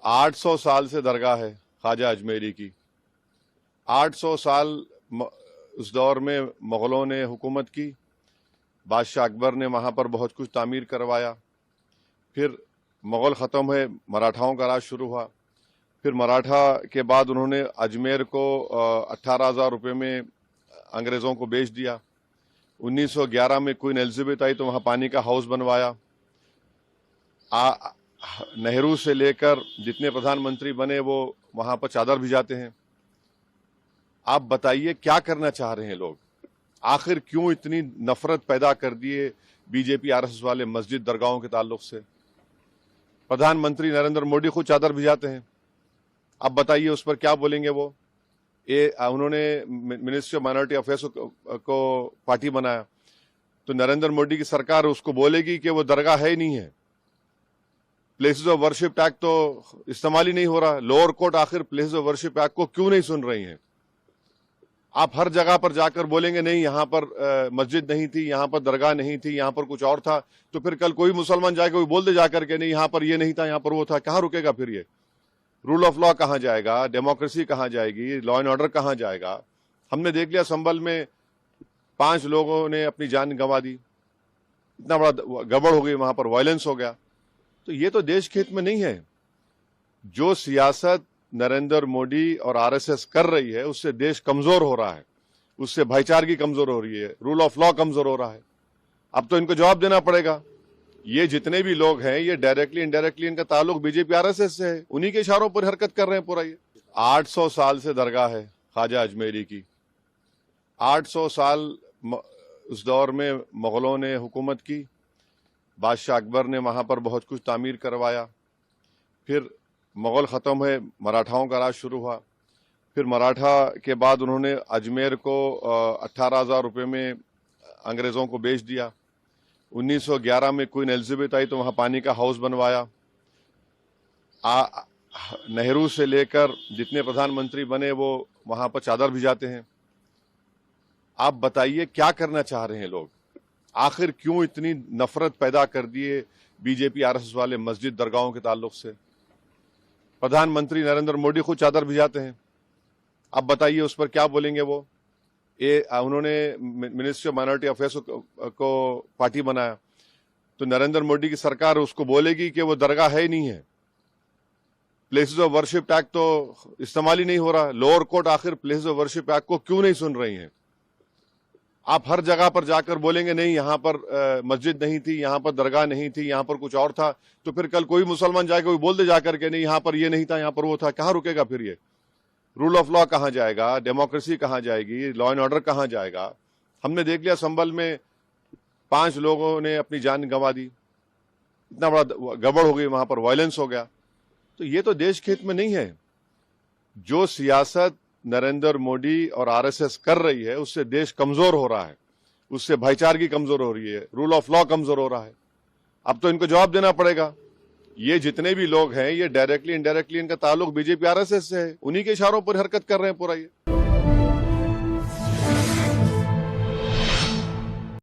800 साल से दरगाह है ख्वाजा अजमेरी की। 800 साल उस दौर में मुग़लों ने हुकूमत की, बादशाह अकबर ने वहाँ पर बहुत कुछ तामीर करवाया। फिर मुग़ल ख़त्म हुए, मराठाओं का राज शुरू हुआ। फिर मराठा के बाद उन्होंने अजमेर को 18,000 रुपये में अंग्रेज़ों को बेच दिया। 1911 में क्वीन एलिज़ाबेथ आई तो वहाँ पानी का हाउस बनवाया। नेहरू से लेकर जितने प्रधानमंत्री बने वो वहाँ पर चादर भिजाते हैं। आप बताइए क्या करना चाह रहे हैं लोग? आखिर क्यों इतनी नफरत पैदा कर दिए बीजेपी आरएसएस वाले मस्जिद दरगाहों के ताल्लुक से? प्रधानमंत्री नरेंद्र मोदी खुद चादर भिजाते हैं। अब बताइए उस पर क्या बोलेंगे वो? उन्होंने मिनिस्ट्री ऑफ माइनॉरिटी अफेयर्स को पार्टी बनाया तो नरेंद्र मोदी की सरकार उसको बोलेगी कि वो दरगाह है ही नहीं है। प्लेसेस ऑफ वर्शिप एक्ट तो इस्तेमाल ही नहीं हो रहा। लोअर कोर्ट आखिर प्लेसेस ऑफ वर्शिप एक्ट को क्यों नहीं सुन रही है? आप हर जगह पर जाकर बोलेंगे नहीं यहाँ पर मस्जिद नहीं थी, यहाँ पर दरगाह नहीं थी, यहाँ पर कुछ और था, तो फिर कल कोई मुसलमान जाकर कोई बोल दे जाकर के नहीं यहाँ पर ये नहीं था, यहाँ पर वो था। कहाँ रुकेगा फिर ये? रूल ऑफ लॉ कहाँ जाएगा? डेमोक्रेसी कहाँ जाएगी? लॉ एंड ऑर्डर कहाँ जाएगा? हमने देख लिया संभल में 5 लोगों ने अपनी जान गंवा दी। इतना बड़ा गड़बड़ हो गई, वहां पर वायलेंस हो गया। तो ये तो देश के हित में नहीं है। जो सियासत नरेंद्र मोदी और आरएसएस कर रही है उससे देश कमजोर हो रहा है, उससे भाईचारगी कमजोर हो रही है, रूल ऑफ लॉ कमजोर हो रहा है। अब तो इनको जवाब देना पड़ेगा। ये जितने भी लोग हैं ये डायरेक्टली इनडायरेक्टली इनका ताल्लुक बीजेपी आरएसएस से है। उन्हीं के इशारों पर हरकत कर रहे हैं पूरा। ये 800 साल से दरगाह है ख्वाजा अजमेरी की। 800 साल उस दौर में मुग़लों ने हुकूमत की, बादशाह अकबर ने वहाँ पर बहुत कुछ तामीर करवाया। फिर मुग़ल ख़त्म हुए, मराठाओं का राज शुरू हुआ। फिर मराठा के बाद उन्होंने अजमेर को 18,000 रुपये में अंग्रेज़ों को बेच दिया। 1911 में क्वीन एलिज़ाबेथ आई तो वहाँ पानी का हाउस बनवाया। नेहरू से लेकर जितने प्रधानमंत्री बने वो वहाँ पर चादर भिजाते हैं। आप बताइए क्या करना चाह रहे हैं लोग? आखिर क्यों इतनी नफरत पैदा कर दिए बीजेपी आरएसएस वाले मस्जिद दरगाहों के ताल्लुक से? प्रधानमंत्री नरेंद्र मोदी खुद चादर भिजाते हैं। अब बताइए उस पर क्या बोलेंगे वो? उन्होंने मिनिस्ट्री ऑफ माइनॉरिटी अफेयर्स को पार्टी बनाया तो नरेंद्र मोदी की सरकार उसको बोलेगी कि वो दरगाह है ही नहीं है। प्लेसेस ऑफ वर्शिप एक्ट तो इस्तेमाल ही नहीं हो रहा। लोअर कोर्ट आखिर प्लेसेस ऑफ वर्शिप एक्ट को क्यों नहीं सुन रही है? आप हर जगह पर जाकर बोलेंगे नहीं यहाँ पर मस्जिद नहीं थी, यहाँ पर दरगाह नहीं थी, यहाँ पर कुछ और था, तो फिर कल कोई मुसलमान जाकर कोई बोल दे जाकर के नहीं यहाँ पर ये नहीं था, यहाँ पर वो था। कहाँ रुकेगा फिर ये? रूल ऑफ लॉ कहाँ जाएगा? डेमोक्रेसी कहाँ जाएगी? लॉ एंड ऑर्डर कहाँ जाएगा? हमने देख लिया संभल में 5 लोगों ने अपनी जान गंवा दी। इतना बड़ा गड़बड़ हो गई, वहां पर वायलेंस हो गया। तो ये तो देश के हित में नहीं है। जो सियासत नरेंद्र मोदी और आरएसएस कर रही है उससे देश कमजोर हो रहा है, उससे भाईचारगी कमजोर हो रही है, रूल ऑफ लॉ कमजोर हो रहा है। अब तो इनको जवाब देना पड़ेगा। ये जितने भी लोग हैं ये डायरेक्टली इनडायरेक्टली इनका ताल्लुक बीजेपी आरएसएस से है। उन्हीं के इशारों पर हरकत कर रहे हैं पूरा। ये